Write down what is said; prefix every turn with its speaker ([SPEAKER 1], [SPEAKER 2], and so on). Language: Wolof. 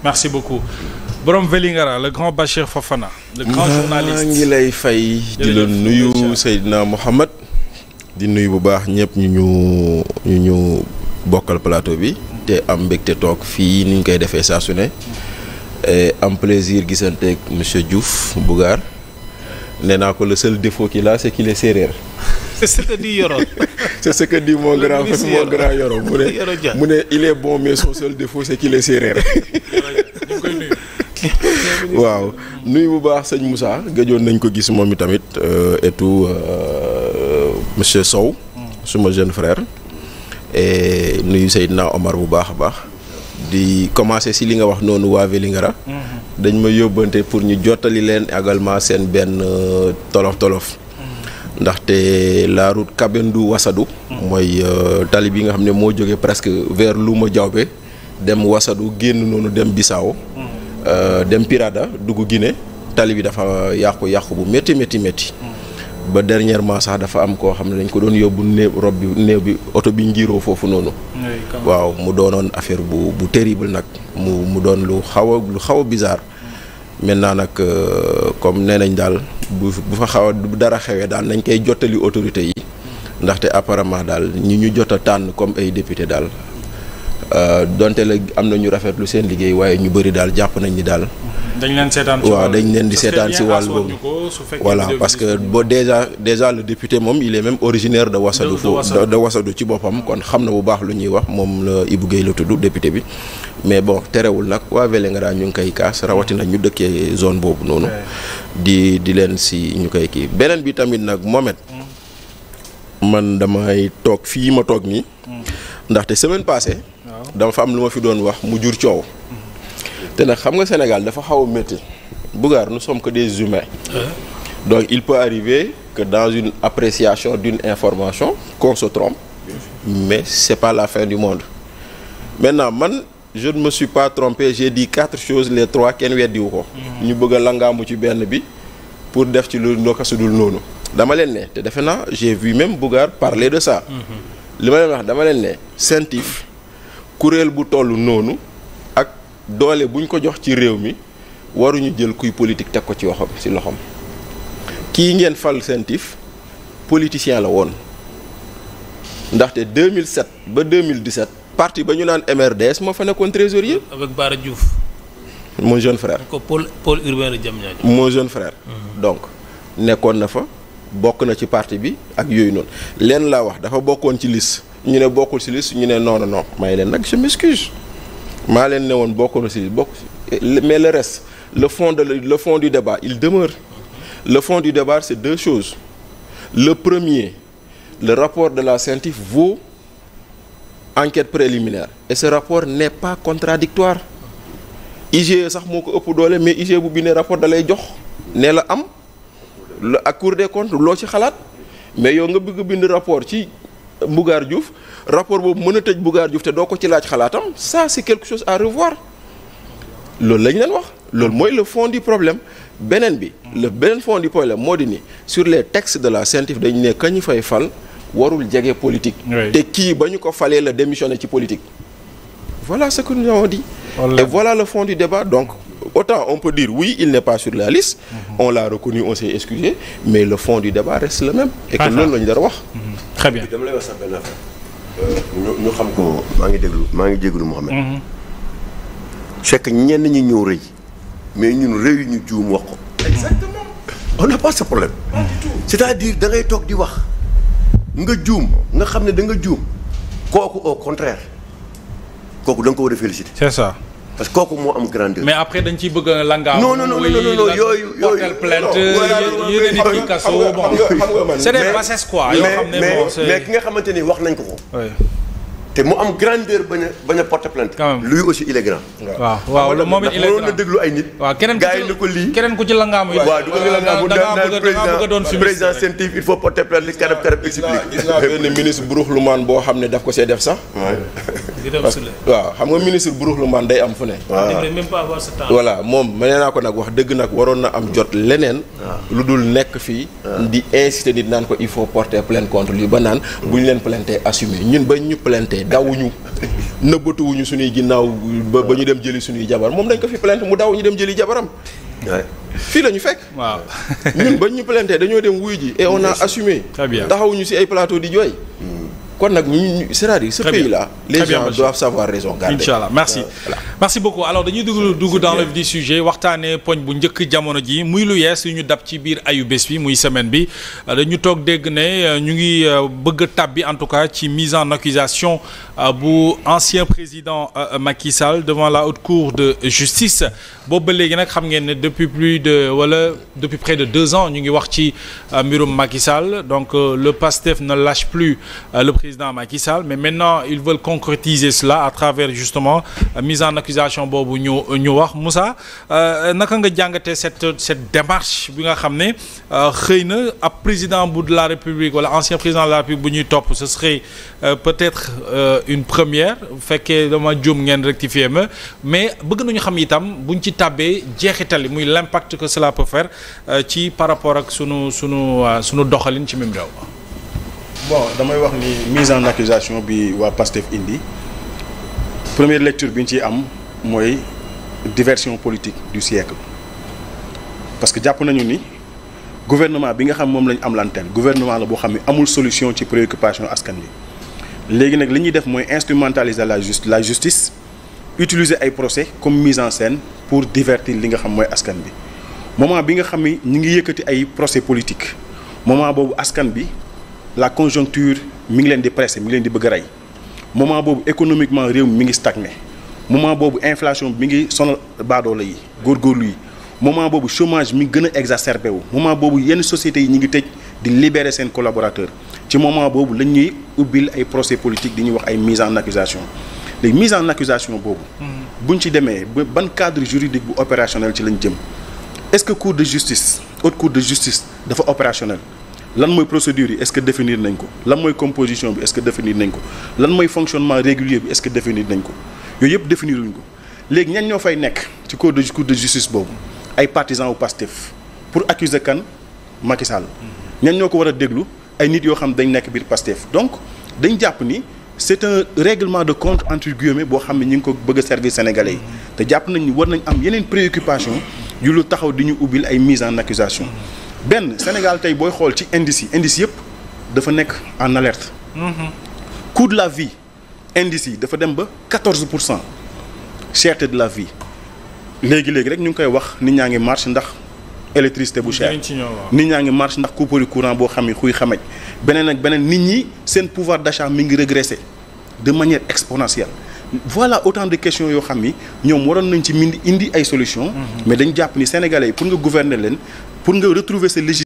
[SPEAKER 1] merci beaucoup borom Vélingara le grand Bachir Fofana. le grand journaliste
[SPEAKER 2] ngi lay fay. di la nuyu Seydina Mohamed. di nuyu bu baax ñëpp ñu bokkal plateau bi. te am mbégte toog fii ni ñu koy defee saa su ne. am plaisir gisanteeg monsieur Diouf Bougar. nee naa ko le seul défaut qu'il a c'est qu'il est séeréer.
[SPEAKER 1] c'est ce que dit Yoro.
[SPEAKER 2] c'est ce que dit mon grand Yoro mu ne il est bon mais son seul défaut c'est qu'il est séeréer. waaw nuyu bu baax sëñ Moussa gëjoon nañ ko gis moom i tamit et tout monsieur Sow. suma jeune frère. et nuyu Seydina Omar bu baax a baax. di commencer ci li nga wax noonu waa Vélingara. dañ ma yóbbante pour ñu jottali leen également seen benn tolof. ndaxte la route Kabendou Wassadou. mooy tali bi nga xam ne moo jógee presque vers Louma Diaobé dem Wassadou génn noonu dem Bissau. dem Pirada dugg Guinée tali bi dafa yàqu bu métti. ba dernièrement sax dafa am koo xam ne dañ ko doon yóbbu néew bi oto bi njiiroo foofu noonu. waaw mu doonoon affaire bu terrible nag mu doon lu xaw a bizarre. maintenant nag comme nee nañ daal bu fa bu dara xewee daal nañ koy jottali autorités yi. ndaxte apparemment daal ñu jot a tànn comme ay député daal donte la am na ñu rafetlu seen liggéey waaye ñu bëri daal jàpp nañ ni daal.
[SPEAKER 1] dañ leen seetaan
[SPEAKER 2] waaw dañ leen di seetaan si wàll boobu. voilà parce que boo déjà le député moom il est même originaire de Wassadou. de Wassadou ci boppam kon xam na bu baax lu ñuy wax moom la Ibou Guèye la tudd député bi. mais bon terewul nag waa Vélingara ñu ngi koy kaas rawatina ñu dëkkee zone boobu noonu. di leen si ñu koy kii beneen bi tamit nag Mohamed. man damay toog fii ma toog nii. ndaxte semaine passée. dama fa am lu ma fi doon wax mu jur coow. te nag xam nga Sénégal dafa xaw a métti. Bougar nous sommes que des humains. donc il peut arriver que dans une appréciation d'une information qu'on se trompe. mais c'est pas la fin du monde. maintenant man je ne me suis pas trompé j'ai dit 4 choses les 3 kenn weddiwu ko. ñu bëgg a langaamu ci benn bi pour def ci lu ndoka su dul noonu. dama leen ne te defe naa j'ai vu même Bougar parler de ça. li ma leen wax dama leen ne CENTIF kuréel bu toll noonu ak doole buñ ko jox ci réew mi waruñu jël kuy politique teg ko ci waxam ci loxoom. kii ngeen fal CENTIF politicien la woon ndaxte 2007 ba 2017 parti ba ñu naan MRDS moo fa nekkoon trésorier.
[SPEAKER 3] avec Bara Diouf.
[SPEAKER 2] mon jeune frère.
[SPEAKER 3] ko pôle urbain de Diamniadio.
[SPEAKER 2] mon jeune frère. donc nekkoon na fa. bokk na ci parti bi ak yooyu noonu leen laa wax dafa bokkoon ci liste ñu ne bokkul ci liste ñu ne non may leen nag je m'excuse maa leen ne woon bokkoon ci bokk mais le reste le fond du débat il demeure. le fond du débat c'est 2 choses le premier le rapport de la CENTIF vaut enquête préliminaire et ce rapport n'est pas contradictoire IGE sax moo ko ëpp doole mais IGE bu bindee rapport da lay jox ne la am. ak Cour des comptes loo ci xalaat mais yow nga bëgg bind rapport ci Bougar Diouf rapport boobu mën a tëj Bougar Diouf te doo ko ci laaj xalaatam ça c'est quelque chose à revoir loolu lañ leen wax loolu mooy le fond du problème beneen fond du problème moo di ni sur les textes de la CENTIF dañu ne ka ñu fay fal warul jege politique. te kii ba ñu ko falee la démissionné ci politique. voilà ce que nous avons dit. et voilà le fond du débat donc. autant on peut dire oui il n'est pas sur la liste. On l'a reconnu on s'est excusé mais le fond du débat reste le même. et que loolu la ñu dara wax.
[SPEAKER 1] très bien
[SPEAKER 4] dama lay wax sax benn affaire. ñu xam ko maa ngi déglu Mohamed. c'est que ñenn ñi ñëw rëy mais ñun rëy ñu juum wax ko. exactement. on n'a pas ce problème. c'est-à-dire da ngay toog di wax nga juum nga xam ne da nga juum kooku au contraire kooku da nga ko war a féliciter.
[SPEAKER 1] c'est ça.
[SPEAKER 4] parce que kooku moo am grandeur.
[SPEAKER 1] mais après dañ ciy bëgg a langaaw.
[SPEAKER 4] non yooyu
[SPEAKER 1] porter plainte yéen nit ñi kaso bon c'est des bassesses quoi. yoo xam ne bon
[SPEAKER 4] mais ki nga xamante ni wax nañ ko ko. te mu am grandeur bañ a porter plainte. lui aussi il est grand.
[SPEAKER 1] waaw moom it il est grand
[SPEAKER 4] na déglu ay nit.
[SPEAKER 1] waaw keneen ku ci langaamu.
[SPEAKER 4] waaw du ko langaamu
[SPEAKER 1] bëgg a doon
[SPEAKER 4] président CENTIF il faut porter plainte li karab explique.
[SPEAKER 2] gis naa benn ministre Buruxlumaan boo xam ne daf ko see def sax. waaw xam nga ministre Buruxlumaan day am fu ne.
[SPEAKER 3] même pas avoir ce temps.
[SPEAKER 2] voilà moom ma nee naa ko nag wax dëgg nag waroon na am jot leneen. lu dul nekk fii. di inciter nit naan ko il faut porter plainte contre lui ba naan bu ñu leen plainte assumer ñun ba ñu plainte dawuñu nëbbatuwuñu suñuy ginnaaw ba ñu dem jëli suñuy jabar moom dañ ko fi plainte mu daw ñu dem jëli jabaram. fii la ñu fekk. waaw ñun ba ñu plainte dañoo dem wuy ji et on a assumé.
[SPEAKER 1] très bien
[SPEAKER 2] taxawuñu ci ay plateau di jooy. kon nag c'est-à-dire ce pays là les gens doivent savoir raison garder.
[SPEAKER 1] Inch'Allah merci merci beaucoup alors dañuy dugg dans le vif du sujet waxtaanee poñ bu njëkk jamono ji muy lu yees yu ñu dab ci biir ayu bés bi muy semaine bi dañu toog dégg ne ñu ngi bëgg a tàbbi en tout cas ci mise en accusation bu ancien président Macky Sall devant la haute cour de justice boobu ba léegi nag xam ngeen ne depuis près de 2 ans ñu ngi wax ci mbirum Macky Sall donc le PASTEF ne lâche plus le président Macky Sall mais maintenant ils veulent concrétiser cela à travers justement mise en accusation boobu ñu wax Moussa naka nga jàngatee cette démarche bi nga xam ne xëy na ab président bu de la République wala ancien président de la République bu ñuy topp ce serait peut-être une première bu fekkee dama juum ngeen rectifier ma mais bëgg nañu xam itam buñ ci tàbbee jeexital muy l'impact que cela peut faire ci par rapport ak sunu doxalin ci même réew.
[SPEAKER 5] bon damay wax ni mise en accusation bi waa PASTEF indi première lecture bi ñu ciy am mooy diversion politique du siècle parce que jàpp nañu ni gouvernement bi nga xam moom lañu am l'antenne gouvernement la boo xam ne amul solution ci préoccupation askan wi léegi nag li ñuy def mooy instrumentaliser la justice utiliser ay procès comme mise en scène pour divertir li nga xam mooy askan bi moment bi nga xam ni ñu ngi yëkkati ay procès politique moment boobu askan bi la conjoncture mi ngi leen di pressé mi ngi leen di bëgg a rey moment boobu économiquement réew mi ngi stagné moment boobu inflation bi mi ngi sonal baadoola yi góorgóorlu yi moment boobu chômage mi ngi gën a exacerbé wu moment boobu yenn sociétés yi ñu ngi tëj di libérer seen collaborateurs ci moment boobu lañ ñuy ubbil ay procès politique di ñuy wax ay mise en accusation léegi mise en accusation boobu buñ ci demee ban cadre juridique bu opérationnel ci lañ jëm est-ce que cour de justice haute cour de justice dafa opérationnel lan mooy procédure yi est-ce que définir nañ ko lan mooy composition bi est-ce que définir nañ ko lan mooy fonctionnement régulier bi est-ce que définir nañ ko yooyu yëpp définir wuñ ko léegi ñan ñoo fay nekk ci cour de justice boobu ay partisans wu PASTEF pour accuser kan Macky Sall ñan ñoo ko war a déglu ay nit yoo xam dañ nekk biir PASTEF donc dañ jàpp ni c'est un règlement de compte entre guillemets boo xam ne ñu ngi ko bëgg a servir sénégalais yi te jàpp nañ ni war nañ am yeneen préoccupation yu lu taxaw di ñu ubbil ay mise en accusation benn Sénégal tey booy xool ci indice yëpp dafa nekk en alerte. Coût de la vie indice yi dafa dem ba 14% cherté de la vie léegi rek ñu ngi koy wax nit ñaa ngi marche ndax électricité bu cher nit ñaa ngi marche ndax coupure courant boo xam ne xuy xamaj beneen ak beneen nit ñi seen pouvoir d'achat mi ngi régressé de manière exponentielle voilà autant de questions yoo xam ni ñoom waroon nañ ci indi ay solutions mais dañ jàpp ni sénégalais yi pour nga gouverner leen pour nga retrouver sa légitimité